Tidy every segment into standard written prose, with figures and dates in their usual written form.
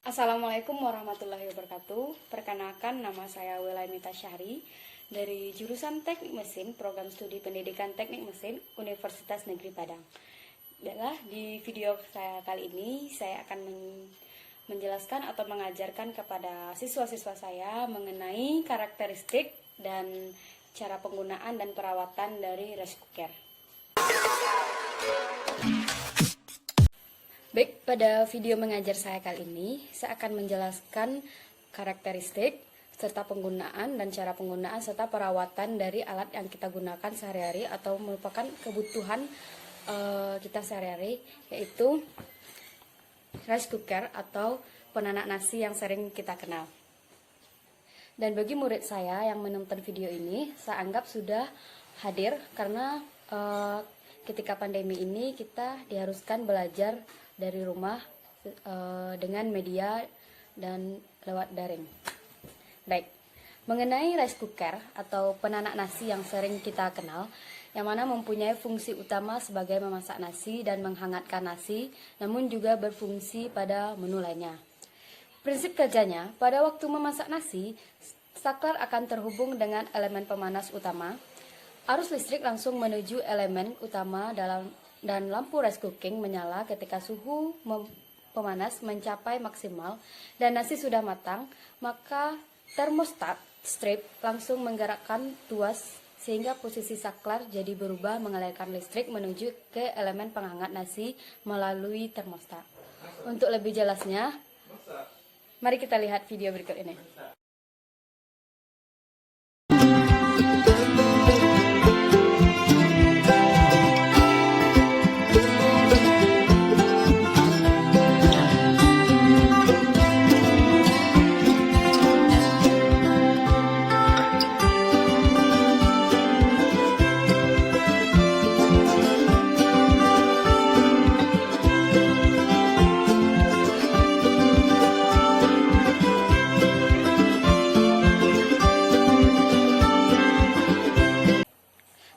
Assalamualaikum warahmatullahi wabarakatuh. Perkenalkan, nama saya Welaimita Syahri dari jurusan Teknik Mesin, Program Studi Pendidikan Teknik Mesin, Universitas Negeri Padang. Baiklah, di video saya kali ini saya akan menjelaskan atau mengajarkan kepada siswa-siswa saya mengenai karakteristik dan cara penggunaan dan perawatan dari rice cooker. Baik, pada video mengajar saya kali ini, saya akan menjelaskan karakteristik, serta penggunaan dan cara penggunaan, serta perawatan dari alat yang kita gunakan sehari-hari atau merupakan kebutuhan kita sehari-hari, yaitu rice cooker atau penanak nasi yang sering kita kenal. Dan bagi murid saya yang menonton video ini, saya anggap sudah hadir karena ketika pandemi ini kita diharuskan belajar dari rumah dengan media dan lewat daring. Baik, mengenai rice cooker atau penanak nasi yang sering kita kenal, yang mana mempunyai fungsi utama sebagai memasak nasi dan menghangatkan nasi, namun juga berfungsi pada menu lainnya. Prinsip kerjanya, pada waktu memasak nasi, saklar akan terhubung dengan elemen pemanas utama. Arus listrik langsung menuju elemen utama dan lampu rice cooking menyala ketika suhu pemanas mencapai maksimal dan nasi sudah matang, maka termostat strip langsung menggerakkan tuas sehingga posisi saklar jadi berubah mengalirkan listrik menuju ke elemen penghangat nasi melalui termostat. Untuk lebih jelasnya, mari kita lihat video berikut ini.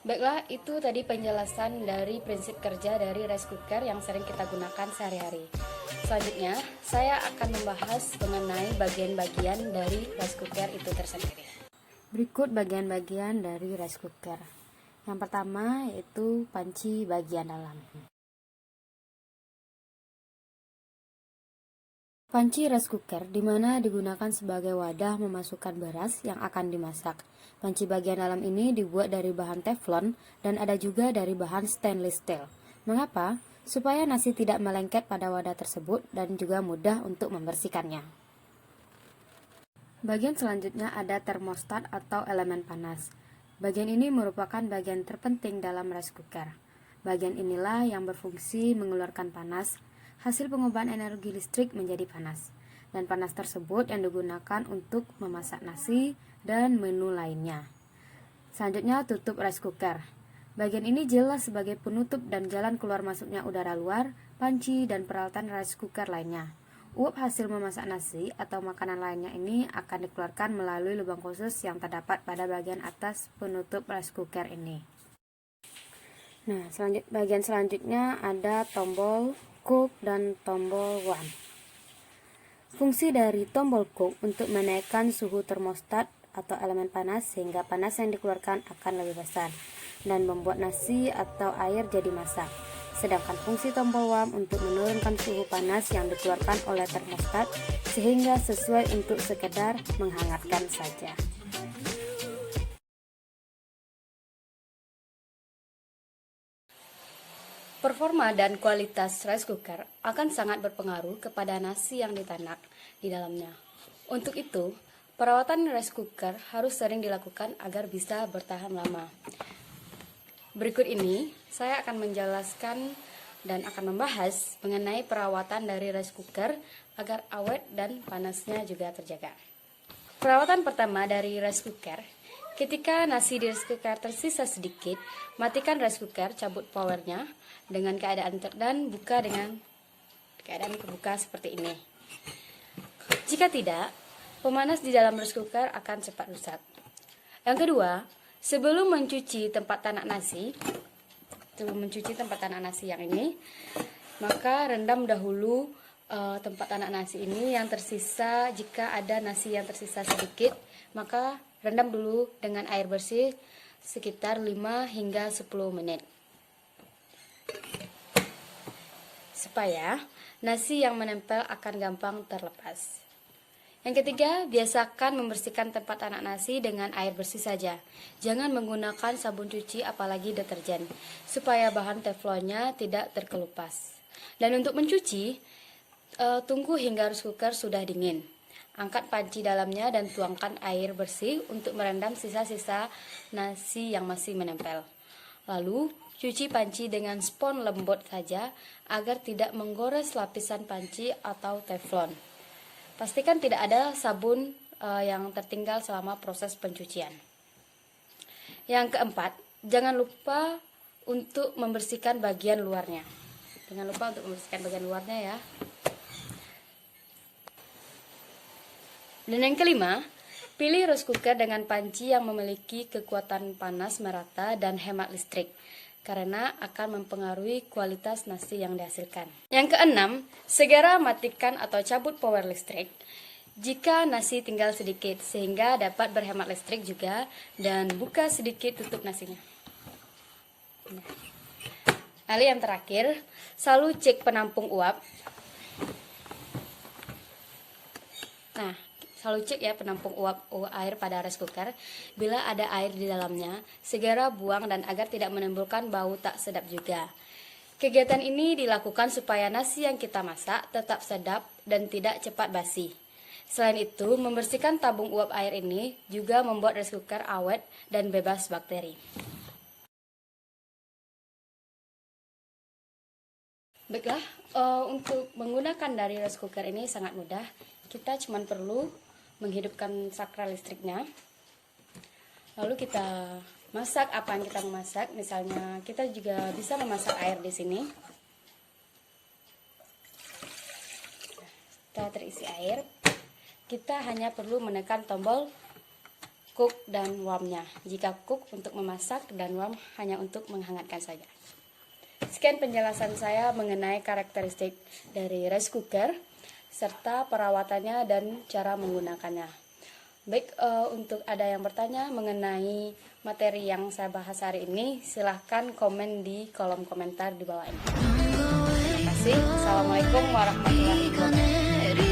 Baiklah, itu tadi penjelasan dari prinsip kerja dari rice cooker yang sering kita gunakan sehari-hari. Selanjutnya, saya akan membahas mengenai bagian-bagian dari rice cooker itu tersendiri. Berikut bagian-bagian dari rice cooker. Yang pertama yaitu panci bagian dalam. Panci rice cooker dimana digunakan sebagai wadah memasukkan beras yang akan dimasak. Panci bagian dalam ini dibuat dari bahan teflon dan ada juga dari bahan stainless steel. Mengapa? Supaya nasi tidak melengket pada wadah tersebut dan juga mudah untuk membersihkannya. Bagian selanjutnya ada termostat atau elemen panas. Bagian ini merupakan bagian terpenting dalam rice cooker. Bagian inilah yang berfungsi mengeluarkan panas. Hasil pengubahan energi listrik menjadi panas, dan panas tersebut yang digunakan untuk memasak nasi dan menu lainnya. Selanjutnya, tutup rice cooker. Bagian ini jelas sebagai penutup dan jalan keluar masuknya udara luar, panci, dan peralatan rice cooker lainnya. Uap hasil memasak nasi atau makanan lainnya ini akan dikeluarkan melalui lubang khusus yang terdapat pada bagian atas penutup rice cooker ini. Nah, bagian selanjutnya ada tombol cook dan tombol warm. Fungsi dari tombol cook untuk menaikkan suhu termostat atau elemen panas sehingga panas yang dikeluarkan akan lebih besar dan membuat nasi atau air jadi masak. Sedangkan fungsi tombol warm untuk menurunkan suhu panas yang dikeluarkan oleh termostat sehingga sesuai untuk sekedar menghangatkan saja. Performa dan kualitas rice cooker akan sangat berpengaruh kepada nasi yang ditanak di dalamnya. Untuk itu, perawatan rice cooker harus sering dilakukan agar bisa bertahan lama. Berikut ini, saya akan menjelaskan dan akan membahas mengenai perawatan dari rice cooker agar awet dan panasnya juga terjaga. Perawatan pertama dari rice cooker, ketika nasi di rice cooker tersisa sedikit, matikan rice cooker, cabut powernya dengan keadaan dan buka dengan keadaan kebuka seperti ini. Jika tidak, pemanas di dalam rice cooker akan cepat rusak. Yang kedua, sebelum mencuci tempat tanak nasi yang ini, maka rendam dahulu tempat anak nasi ini yang tersisa, jika ada nasi yang tersisa sedikit, maka rendam dulu dengan air bersih sekitar 5 hingga 10 menit. Supaya nasi yang menempel akan gampang terlepas. Yang ketiga, biasakan membersihkan tempat anak nasi dengan air bersih saja. Jangan menggunakan sabun cuci apalagi deterjen, supaya bahan teflonnya tidak terkelupas. Dan untuk mencuci, tunggu hingga rice cooker sudah dingin. Angkat panci dalamnya dan tuangkan air bersih untuk merendam sisa-sisa nasi yang masih menempel. Lalu, cuci panci dengan spons lembut saja agar tidak menggores lapisan panci atau teflon. Pastikan tidak ada sabun yang tertinggal selama proses pencucian. Yang keempat, jangan lupa untuk membersihkan bagian luarnya. Jangan lupa untuk membersihkan bagian luarnya ya. Dan yang kelima, pilih rice cooker dengan panci yang memiliki kekuatan panas merata dan hemat listrik, karena akan mempengaruhi kualitas nasi yang dihasilkan. Yang keenam, segera matikan atau cabut power listrik jika nasi tinggal sedikit, sehingga dapat berhemat listrik juga, dan buka sedikit tutup nasinya. Lalu yang terakhir, selalu cek penampung uap. Nah, selalu cek ya penampung uap air pada rice cooker. Bila ada air di dalamnya, segera buang dan agar tidak menimbulkan bau tak sedap juga. Kegiatan ini dilakukan supaya nasi yang kita masak tetap sedap dan tidak cepat basi. Selain itu, membersihkan tabung uap air ini juga membuat rice cooker awet dan bebas bakteri. Baiklah, untuk menggunakan dari rice cooker ini sangat mudah. Kita cuma perlu menghidupkan sakral listriknya, lalu kita masak apa yang kita memasak. Misalnya kita juga bisa memasak air di sini. Kita terisi air, kita hanya perlu menekan tombol cook dan warmnya. Jika cook untuk memasak dan warm hanya untuk menghangatkan saja. Sekian penjelasan saya mengenai karakteristik dari rice cooker serta perawatannya dan cara menggunakannya. Baik, untuk ada yang bertanya mengenai materi yang saya bahas hari ini, silahkan komen di kolom komentar di bawah ini. Terima kasih. Assalamualaikum warahmatullahi wabarakatuh.